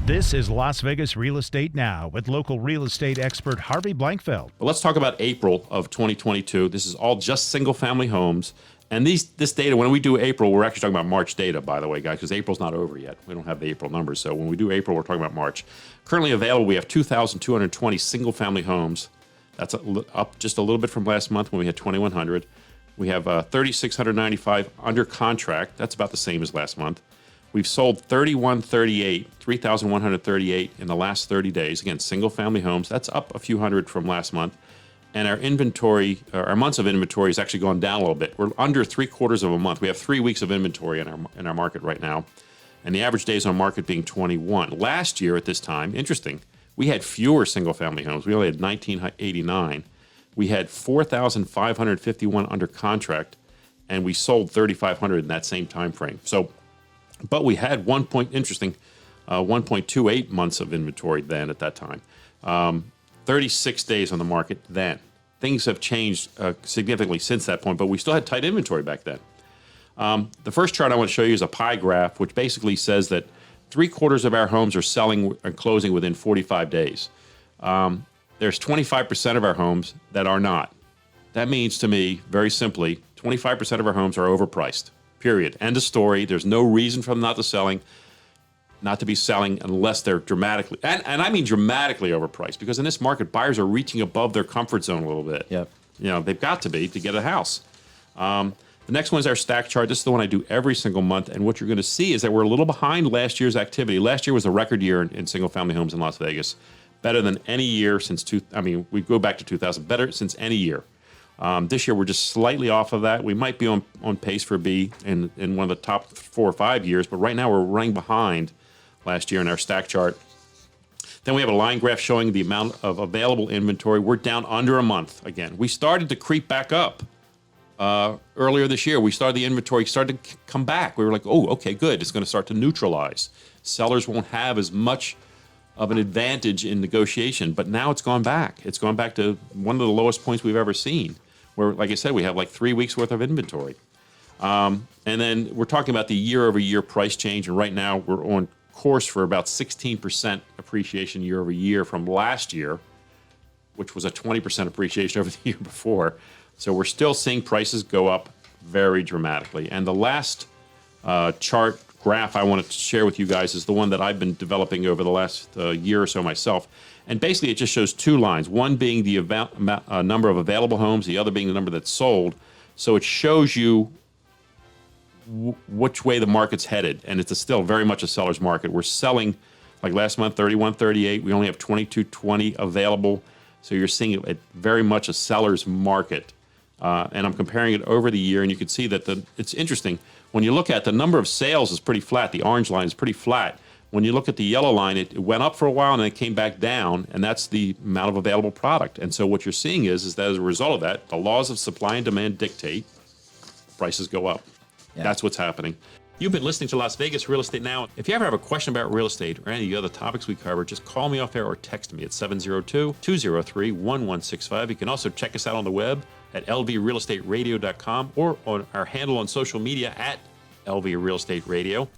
This is Las Vegas Real Estate Now with local real estate expert Harvey Blankfeld. But let's talk about April of 2022. This is all just single-family homes. And this data, when we do April, we're actually talking about March data, by the way, guys, because April's not over yet. We don't have the April numbers. So when we do April, we're talking about March. Currently available, we have 2,220 single-family homes. That's up just a little bit from last month when we had 2,100. We have 3,695 under contract. That's about the same as last month. We've sold 3,138 in the last 30 days. Again, single-family homes. That's up a few hundred from last month. And our inventory, our months of inventory has actually gone down a little bit. We're under 3/4 of a month. We have 3 weeks of inventory in our market right now. And the average days on market being 21. Last year at this time, interesting, we had fewer single-family homes. We only had 1,989. We had 4,551 under contract, and we sold 3,500 in that same time frame. But we had 1.28 months of inventory then at that time. 36 days on the market then. Things have changed significantly since that point, but we still had tight inventory back then. The first chart I want to show you is a pie graph, which basically says that 3/4 of our homes are selling and closing within 45 days. There's 25% of our homes that are not. That means to me, very simply, 25% of our homes are overpriced. Period. End of story. There's no reason for them not to be selling unless they're dramatically, and I mean dramatically overpriced, because in this market, buyers are reaching above their comfort zone a little bit. Yep. You know, they've got to be to get a house. The next one is our stack chart. This is the one I do every single month, and what you're going to see is that we're a little behind last year's activity. Last year was a record year in single-family homes in Las Vegas, better than any year since we go back to 2000, better since any year. This year, we're just slightly off of that. We might be on pace for B in one of the top 4 or 5 years, but right now we're running behind last year in our stack chart. Then we have a line graph showing the amount of available inventory. We're down under a month again. We started to creep back up earlier this year. The inventory started to come back. We were like, oh, okay, good. It's going to start to neutralize. Sellers won't have as much of an advantage in negotiation, but now it's gone back. It's gone back to one of the lowest points we've ever seen, where, like I said, we have like 3 weeks worth of inventory. And then we're talking about the year-over-year price change, and right now we're on course for about 16% appreciation year-over-year from last year, which was a 20% appreciation over the year before. So we're still seeing prices go up very dramatically. And the last chart graph I wanted to share with you guys is the one that I've been developing over the last year or so myself. And basically it just shows 2 lines, one being the number of available homes, the other being the number that's sold. So it shows you which way the market's headed, and it's still very much a seller's market. We're selling, like last month, 3,138. We only have 2,220 available, so you're seeing it very much a seller's market. And I'm comparing it over the year, and you can see that it's interesting. When you look at the number of sales is pretty flat. The orange line is pretty flat. When you look at the yellow line, it went up for a while and then it came back down, and that's the amount of available product. And so what you're seeing is that as a result of that, the laws of supply and demand dictate prices go up. Yeah. That's what's happening. You've been listening to Las Vegas Real Estate Now. If you ever have a question about real estate or any of the other topics we cover, just call me off air or text me at 702-203-1165. You can also check us out on the web at lvrealestateradio.com or on our handle on social media at LV Real Estate Radio.